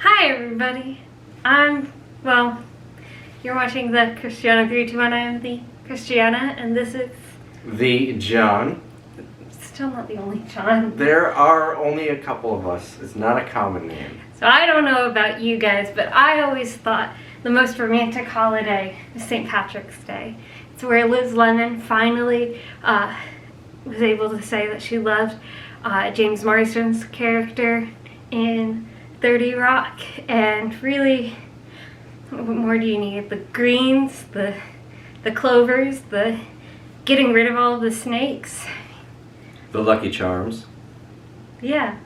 Hi everybody, well, you're watching the Christiana 321. I am the Christiana, and this is the John. Still not the only John. There are only a couple of us. It's not a common name. So I don't know about you guys, but I always thought the most romantic holiday was St. Patrick's Day. It's where Liz Lemon finally was able to say that she loved James Marsden's character in 30 Rock, and really, what more do you need? The greens, the clovers, the getting rid of all of the snakes. The Lucky Charms. Yeah.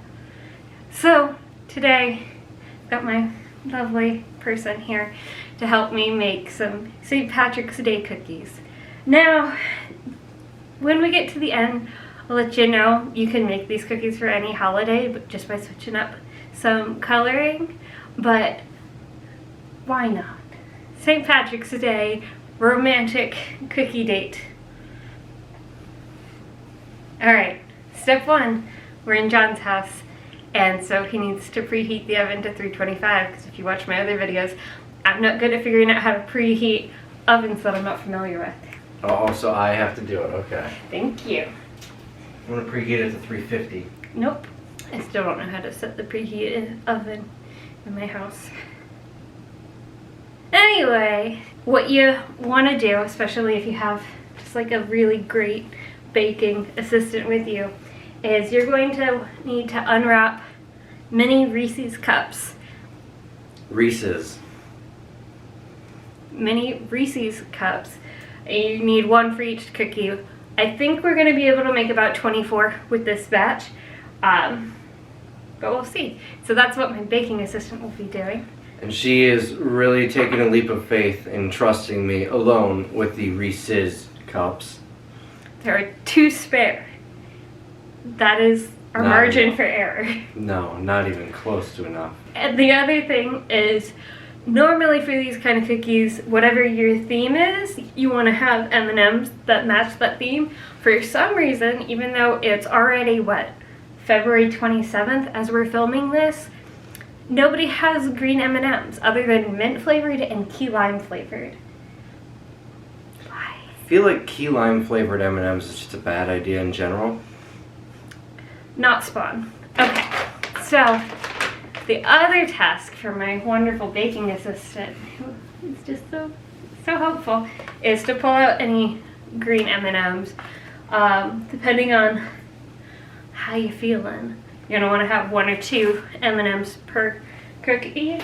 So today, I've got my lovely person here to help me make some St. Patrick's Day cookies. Now, when we get to the end, I'll let you know you can make these cookies for any holiday, but just by switching up some coloring, but why not? St. Patrick's Day, romantic cookie date. Alright, step one, we're in John's house, and so he needs to preheat the oven to 325, because if you watch my other videos, I'm not good at figuring out how to preheat ovens that I'm not familiar with. Oh, so I have to do it, okay. Thank you. I'm going to preheat it to 350. Nope. I still don't know how to set the preheat oven in my house. Anyway, what you want to do, especially if you have just like a really great baking assistant with you, is you're going to need to unwrap mini Reese's cups. Reese's. Mini Reese's cups. You need one for each cookie. I think we're going to be able to make about 24 with this batch. But we'll see. So that's what my baking assistant will be doing. And she is really taking a leap of faith and trusting me alone with the Reese's cups. There are 2 spare. That is our margin for error. No, not even close to enough. And the other thing is, normally for these kind of cookies, whatever your theme is, you want to have M&Ms that match that theme. For some reason, even though it's already, February 27th as we're filming this, nobody has green M&Ms other than mint flavored and key lime flavored. Why? I feel like key lime flavored M&Ms is just a bad idea in general. Not Spawn. Okay, so the other task for my wonderful baking assistant, who is just so helpful, is to pull out any green M&Ms. Depending on how you feeling, you're gonna want to have 1 or 2 M&Ms per cookie,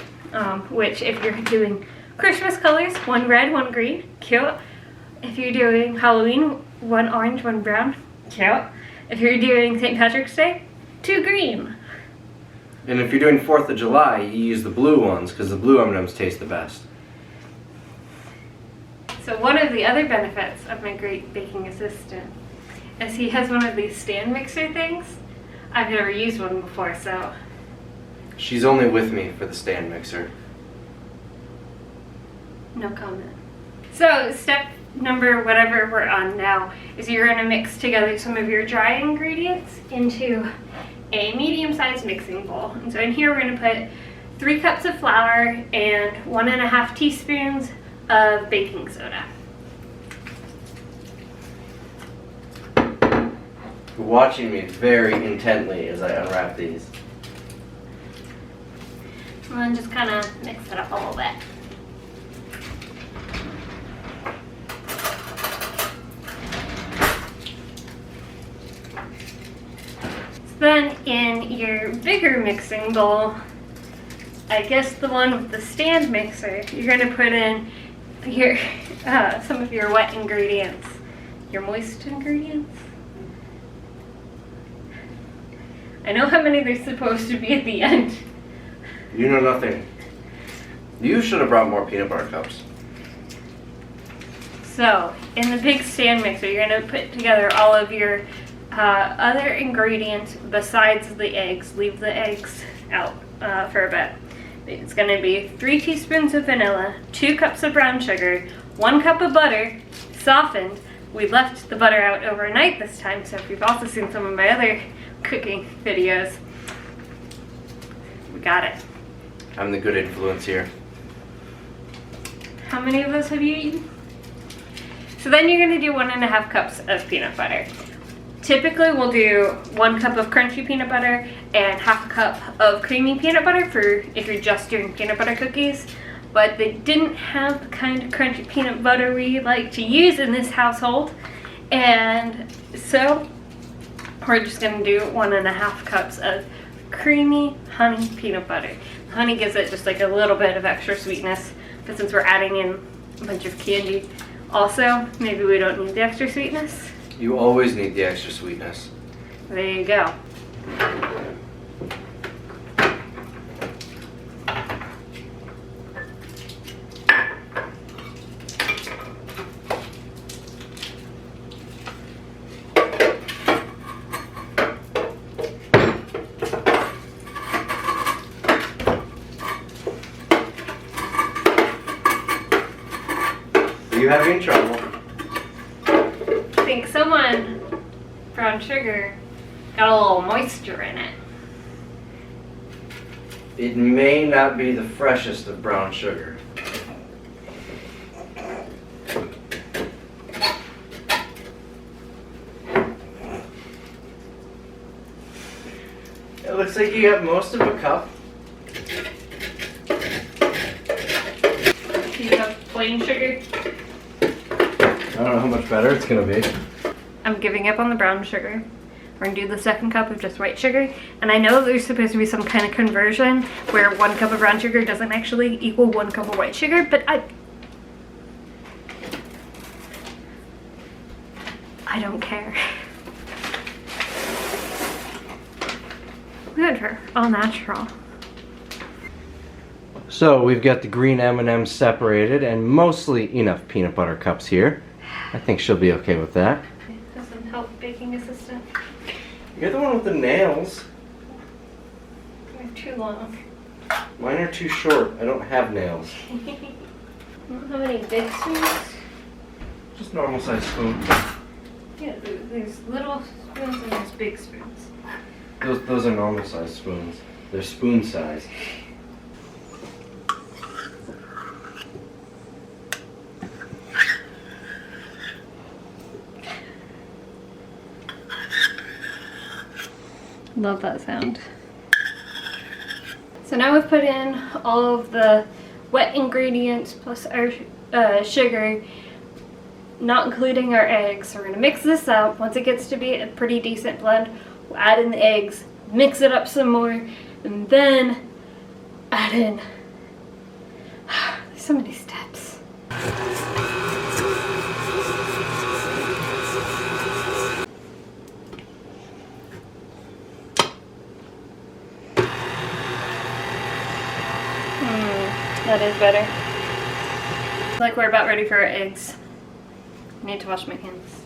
which if you're doing Christmas colors, 1 red, 1 green, cute. If you're doing Halloween, 1 orange, 1 brown, cute. If you're doing St. Patrick's Day, 2 green. And if you're doing 4th of July, you use the blue ones because the blue M&Ms taste the best. So one of the other benefits of my great baking assistant is he has one of these stand mixer things. I've never used one before, so. She's only with me for the stand mixer. No comment. So step number whatever we're on now is you're going to mix together some of your dry ingredients into a medium-sized mixing bowl. And so in here we're going to put 3 cups of flour and 1.5 teaspoons of baking soda. You're watching me very intently as I unwrap these. And then just kind of mix it up a little bit. Then in your bigger mixing bowl, I guess the one with the stand mixer, you're going to put in your some of your wet ingredients, your moist ingredients. I know how many there's supposed to be at the end. You know nothing. You should have brought more peanut butter cups. So in the big stand mixer, you're going to put together all of your other ingredients besides the eggs. Leave the eggs out for a bit. It's going to be 3 teaspoons of vanilla, 2 cups of brown sugar, 1 cup of butter, softened. We left the butter out overnight this time, so if you've also seen some of my other cooking videos, we got it. I'm the good influence here. How many of those have you eaten? So then you're gonna do 1.5 cups of peanut butter. Typically we'll do 1 cup of crunchy peanut butter and 1/2 cup of creamy peanut butter for if you're just doing peanut butter cookies. But they didn't have the kind of crunchy peanut butter we like to use in this household. And so we're just gonna do 1.5 cups of creamy honey peanut butter. Honey gives it just like a little bit of extra sweetness, but since we're adding in a bunch of candy also, maybe we don't need the extra sweetness. You always need the extra sweetness. There you go. Are you having trouble? I think someone, brown sugar, got a little moisture in it. It may not be the freshest of brown sugar. It looks like you got most of a cup. Do you have plain sugar? I don't know how much better it's gonna be. I'm giving up on the brown sugar. We're gonna do the 2nd cup of just white sugar. And I know there's supposed to be some kind of conversion where 1 cup of brown sugar doesn't actually equal 1 cup of white sugar, but I don't care. Good, all natural. So we've got the green M&Ms separated and mostly enough peanut butter cups here. I think she'll be okay with that. Doesn't help, baking assistant. You're the one with the nails. They're too long. Mine are too short. I don't have nails. How many big spoons? Just normal size spoon. Yeah, there's little spoons and there's big spoons. Those are normal size spoons. They're spoon size. Love that sound. So now we've put in all of the wet ingredients plus our sugar, not including our eggs. So we're gonna mix this up. Once it gets to be a pretty decent blend, we'll add in the eggs, mix it up some more, and then add in, there's so many steps. That is better. Like we're about ready for our eggs. I need to wash my hands.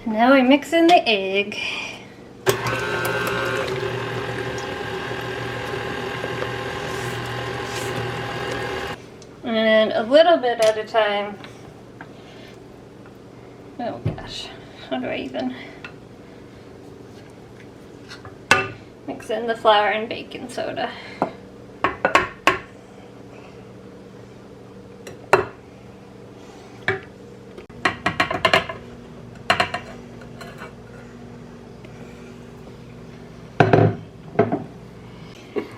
Now we mix in the egg. And a little bit at a time. Oh gosh, how do I even mix in the flour and baking soda?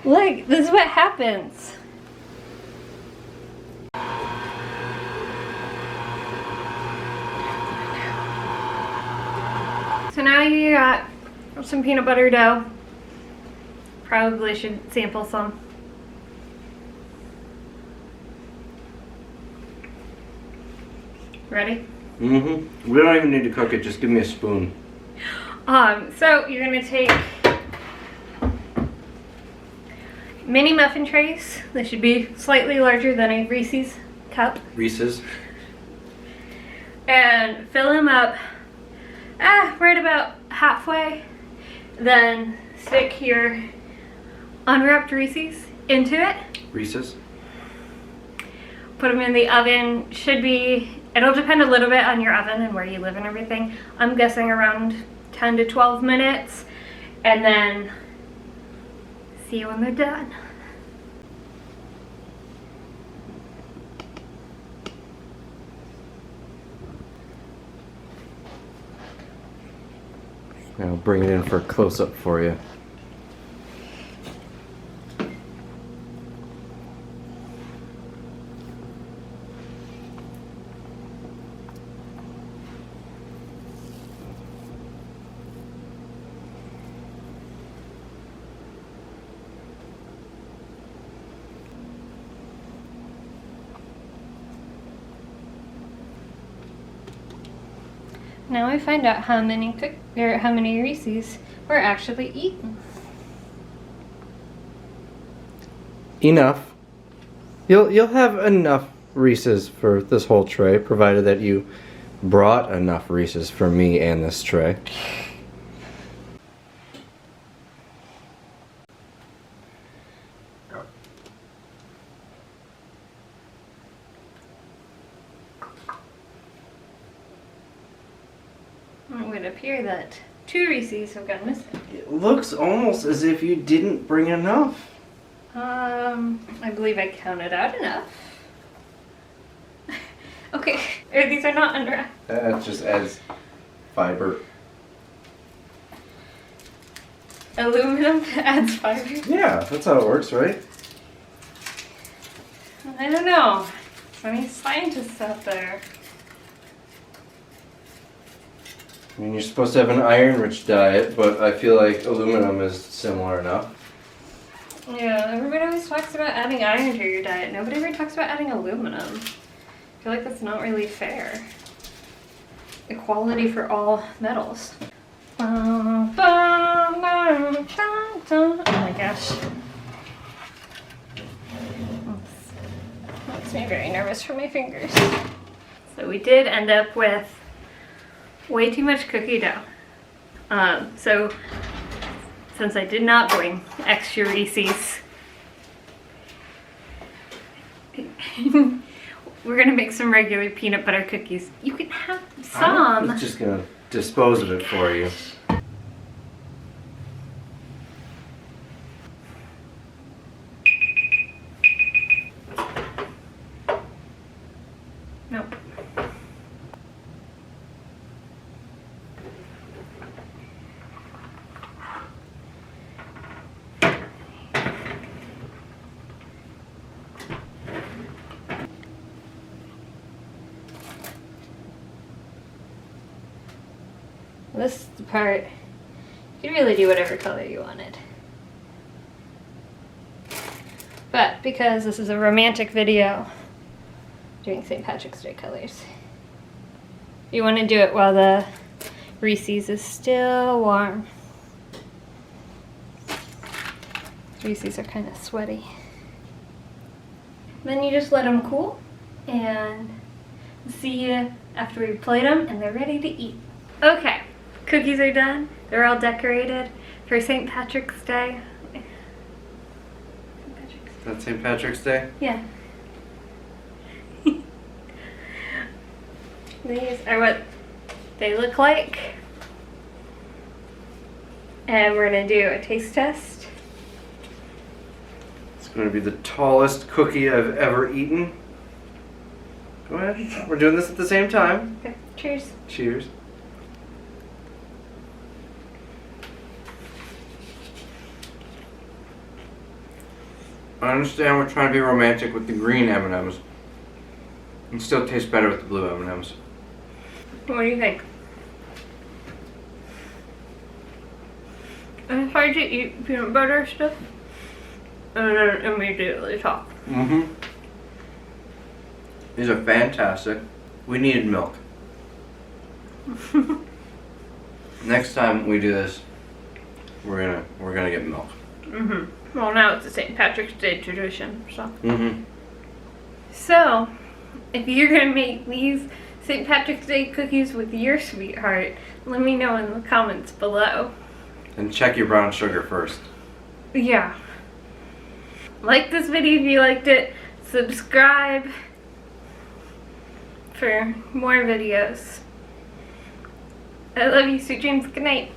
Look, this is what happens. So now you got some peanut butter dough. Probably should sample some. Ready? Mm-hmm. We don't even need to cook it, just give me a spoon. So you're gonna take mini muffin trays. They should be slightly larger than a Reese's cup. Reese's. And fill them up right about halfway. Then stick your unwrapped Reese's into it. Reese's. Put them in the oven. It'll depend a little bit on your oven and where you live and everything. I'm guessing around 10 to 12 minutes. And then see you when they're done. I'll bring it in for a close-up for you. Now I find out how many Reese's we're actually eating. Enough. You'll have enough Reese's for this whole tray, provided that you brought enough Reese's for me and this tray. It would appear that 2 Reese's have gone missing. It looks almost as if you didn't bring enough. I believe I counted out enough. Okay, these are not under. That just adds fiber. Aluminum adds fiber. Yeah, that's how it works, right? I don't know. So many scientists out there. I mean, you're supposed to have an iron-rich diet, but I feel like aluminum is similar enough. Yeah, everybody always talks about adding iron to your diet. Nobody ever talks about adding aluminum. I feel like that's not really fair. Equality for all metals. Oh my gosh. Makes me very nervous for my fingers. So we did end up with way too much cookie dough. So since I did not bring extra Reese's, we're gonna make some regular peanut butter cookies. You can have some. I'm just gonna dispose of it for you. Nope. This is the part, you can really do whatever color you wanted. But because this is a romantic video, doing St. Patrick's Day colors, you want to do it while the Reese's is still warm. Reese's are kind of sweaty. Then you just let them cool and see you after we plate them and they're ready to eat. Okay. Cookies are done. They're all decorated for St. Patrick's Day. That's St. Patrick's Day? Yeah. These are what they look like. And we're going to do a taste test. It's going to be the tallest cookie I've ever eaten. Go ahead. We're doing this at the same time. Okay. Cheers. Cheers. I understand we're trying to be romantic with the green M&Ms. It still tastes better with the blue M&Ms. What do you think? It's hard to eat peanut butter stuff and then immediately talk. Mm-hmm. These are fantastic. We needed milk. Next time we do this, we're gonna get milk. Well, now it's a St. Patrick's Day tradition, so. Mm-hmm. So, if you're gonna make these St. Patrick's Day cookies with your sweetheart, let me know in the comments below. And check your brown sugar first. Yeah. Like this video if you liked it. Subscribe for more videos. I love you. Sweet dreams. Good night.